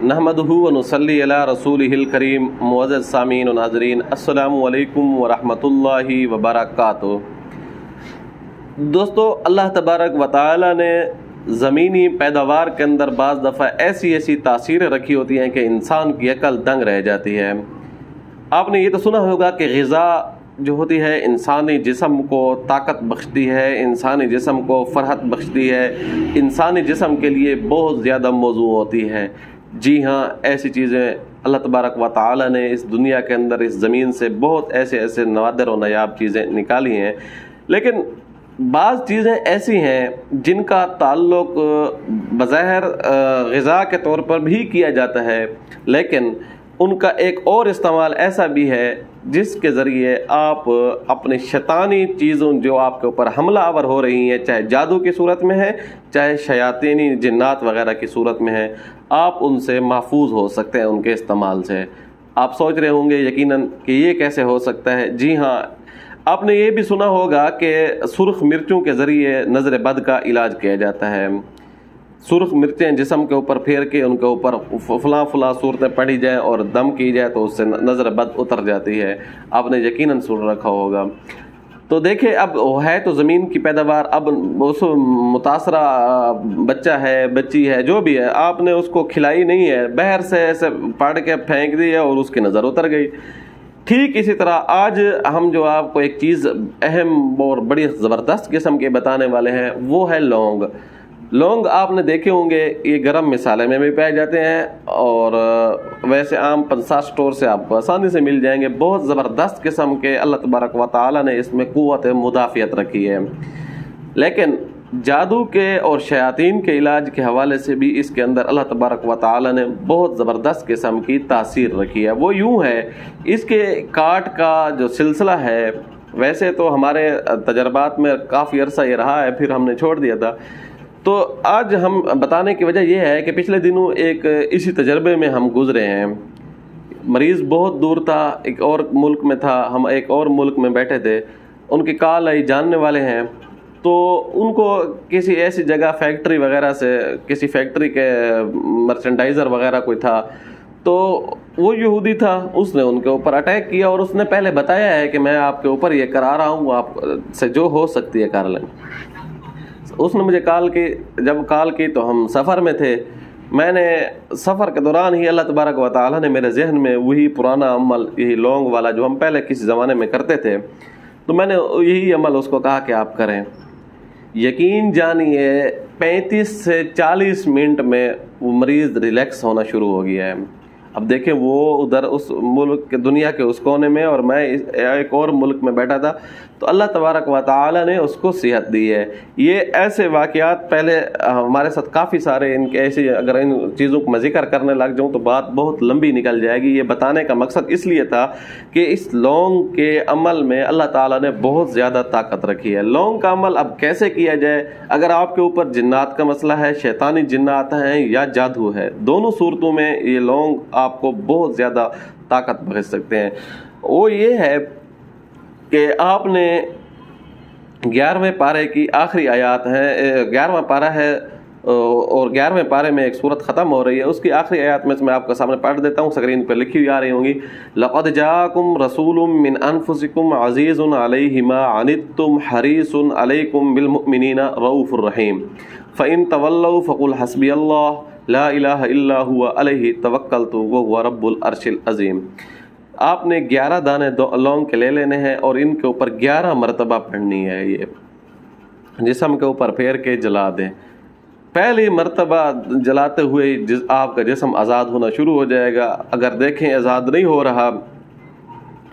नहमदुहु व नुसल्ली अला रसूलिहिल करीम। मुअज़्ज़ज़ सामीन व नाज़रीन, अस्सलामु अलैकुम व रहमतुल्लाहि व बरकातुहू। दोस्तों, अल्लाह तबारक व तआला ने ज़मीनी पैदावार के अंदर बाज़ दफ़ा ऐसी ऐसी तासीरें रखी होती हैं कि इंसान की अकल दंग रह जाती है। आपने ये तो सुना होगा कि ग़िज़ा जो होती है इंसानी जिस्म को ताकत बख्शती है, इंसानी जिस्म को फ़रहत बख्शती है, इंसानी जिस्म के लिए बहुत ज़्यादा मौजू होती है। जी हाँ, ऐसी चीज़ें अल्लाह तबारक व तआला ने इस दुनिया के अंदर, इस ज़मीन से बहुत ऐसे ऐसे नवादिर और नायाब चीज़ें निकाली हैं। लेकिन बाज़ चीज़ें ऐसी हैं जिनका ताल्लुक़ बज़ाहिर ग़िज़ा के तौर पर भी किया जाता है, लेकिन उनका एक और इस्तेमाल ऐसा भी है जिसके ज़रिए आप अपने शैतानी चीज़ों जो आपके ऊपर हमला आवर हो रही हैं, चाहे जादू की सूरत में है, चाहे शयातीनी जिन्नात वगैरह की सूरत में है, आप उनसे महफूज हो सकते हैं उनके इस्तेमाल से। आप सोच रहे होंगे यकीनन कि ये कैसे हो सकता है। जी हाँ, आपने ये भी सुना होगा कि सुर्ख मिर्चों के ज़रिए नज़र बद का इलाज किया जाता है। सुर्ख मिर्चें जिस्म के ऊपर फेर के उनके ऊपर फलां सूरतें पड़ी जाए और दम की जाए तो उससे नज़र बद उतर जाती है। आपने यकीनन सुन रखा होगा। तो देखिए, अब है तो ज़मीन की पैदावार, अब उस मुतासरा बच्चा है, बच्ची है, जो भी है, आपने उसको खिलाई नहीं है, बहर से ऐसे पाड़ के फेंक दी है और उसकी नज़र उतर गई। ठीक इसी तरह आज हम जो आपको एक चीज़ अहम और बड़ी ज़बरदस्त किस्म के बताने वाले हैं, वो है लौंग। लौंग आपने देखे होंगे, ये गरम मसाले में भी पाए जाते हैं और वैसे आम पंसार स्टोर से आपको आसानी से मिल जाएंगे। बहुत ज़बरदस्त किस्म के अल्लाह तबारक व तआला ने इसमें क़ुव्वत मुदाफ़ियत रखी है। लेकिन जादू के और शयातीन के इलाज के हवाले से भी इसके अंदर अल्लाह तबारक व तआला ने बहुत ज़बरदस्त किस्म की तासीर रखी है। वो यूँ है, इसके काट का जो सिलसिला है, वैसे तो हमारे तजर्बात में काफ़ी अरसा ये रहा है, फिर हमने छोड़ दिया था। तो आज हम बताने की वजह यह है कि पिछले दिनों एक इसी तजर्बे में हम गुज़रे हैं। मरीज़ बहुत दूर था, एक और मुल्क में था, हम एक और मुल्क में बैठे थे। उनकी कॉल आई, जानने वाले हैं, तो उनको किसी ऐसी जगह फैक्ट्री वगैरह से, किसी फैक्ट्री के मर्चेंडाइज़र वगैरह कोई था, तो वो यहूदी था, उसने उनके ऊपर अटैक किया और उसने पहले बताया है कि मैं आपके ऊपर ये करा रहा हूँ, आप से जो हो सकती है कर लें। उसने मुझे जब कॉल की तो हम सफ़र में थे। मैंने सफ़र के दौरान ही अल्लाह तबारक व तआला ने मेरे जहन में वही पुराना अमल, यही लौंग वाला जो हम पहले किसी ज़माने में करते थे, तो मैंने यही अमल उसको कहा कि आप करें। यकीन जानिए 35 से 40 मिनट में वो मरीज़ रिलैक्स होना शुरू हो गया है। अब देखें, वो उधर उस मुल्क के, दुनिया के उस कोने में, और मैं एक और मुल्क में बैठा था, तो अल्लाह तबारक व तआला ने उसको सेहत दी है। ये ऐसे वाक़यात पहले हमारे साथ काफ़ी सारे, इनके ऐसे, अगर इन चीज़ों को मैं ज़िक्र करने लग जाऊँ तो बात बहुत लंबी निकल जाएगी। ये बताने का मकसद इसलिए था कि इस लौंग के अमल में अल्लाह ताला ने बहुत ज़्यादा ताकत रखी है। लौंग का अमल अब कैसे किया जाए? अगर आपके ऊपर जिन्नात का मसला है, शैतानी जिन्नात हैं या जादू है, दोनों सूरतों में ये लौंग आपको बहुत ज़्यादा ताकत बख्श सकते हैं। वो ये है कि आपने 11वें पारे की आखिरी आयत है, 11वां पारा है और 11वें पारे में एक सूरत ख़त्म हो रही है, उसकी आखिरी आयत में मैं आपके सामने पढ़ देता हूँ, स्क्रीन पर लिखी हुई आ रही होंगी। लक़द जाअकुम रसूलुम मिन अनफुसिकुम अज़ीज़ुन अलैहि मा अनित्तुम हरीसुन अलैकुम बिल मुमिनीना रऊफ़ुर रहीम फ़इन तवल्लौ फ़क़ुल हस्बियल्लाह ला इलाहा इल्ला हुवा अलैहि तवक्कलतु व हुवा रब्बुल अर्शिल अज़ीम। आपने 11 दाने लौंग के ले लेने हैं और इनके ऊपर 11 मरतबा पढ़नी है। ये जिस्म के ऊपर फेर के जला दें। पहली मरतबा जलाते हुए आपका जिस्म आज़ाद होना शुरू हो जाएगा। अगर देखें आज़ाद नहीं हो रहा,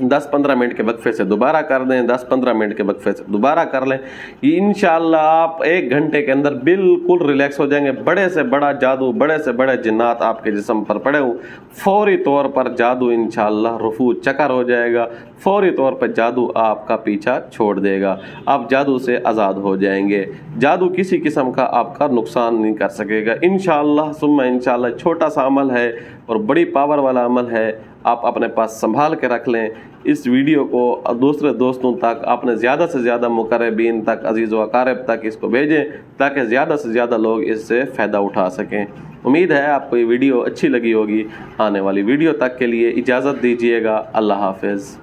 10-15 मिनट के वक्फे से दोबारा कर दें, 10-15 मिनट के वक्फे से दोबारा कर लें। इंशाअल्लाह आप 1 घंटे के अंदर बिल्कुल रिलैक्स हो जाएंगे। बड़े से बड़ा जादू, बड़े से बड़े जिन्नात आपके जिस्म पर पड़े हो, फौरी तौर पर जादू इंशाअल्लाह रफू चकर हो जाएगा। فوری طور پر جادو آپ کا پیچھا چھوڑ دے گا، آپ جادو سے آزاد ہو جائیں گے، جادو کسی قسم کا آپ کا نقصان نہیں کر سکے گا انشاءاللہ ثم انشاءاللہ۔ چھوٹا سا عمل ہے اور بڑی پاور والا عمل ہے، آپ اپنے پاس سنبھال کے رکھ لیں۔ اس ویڈیو کو دوسرے دوستوں تک، اپنے زیادہ سے زیادہ مقربین تک، عزیز و اقارب تک اس کو بھیجیں تاکہ زیادہ سے زیادہ لوگ اس سے فائدہ اٹھا سکیں۔ امید ہے آپ کو یہ ویڈیو اچھی لگی ہوگی۔ آنے والی ویڈیو تک کے لیے اجازت دیجیے گا۔ اللہ حافظ۔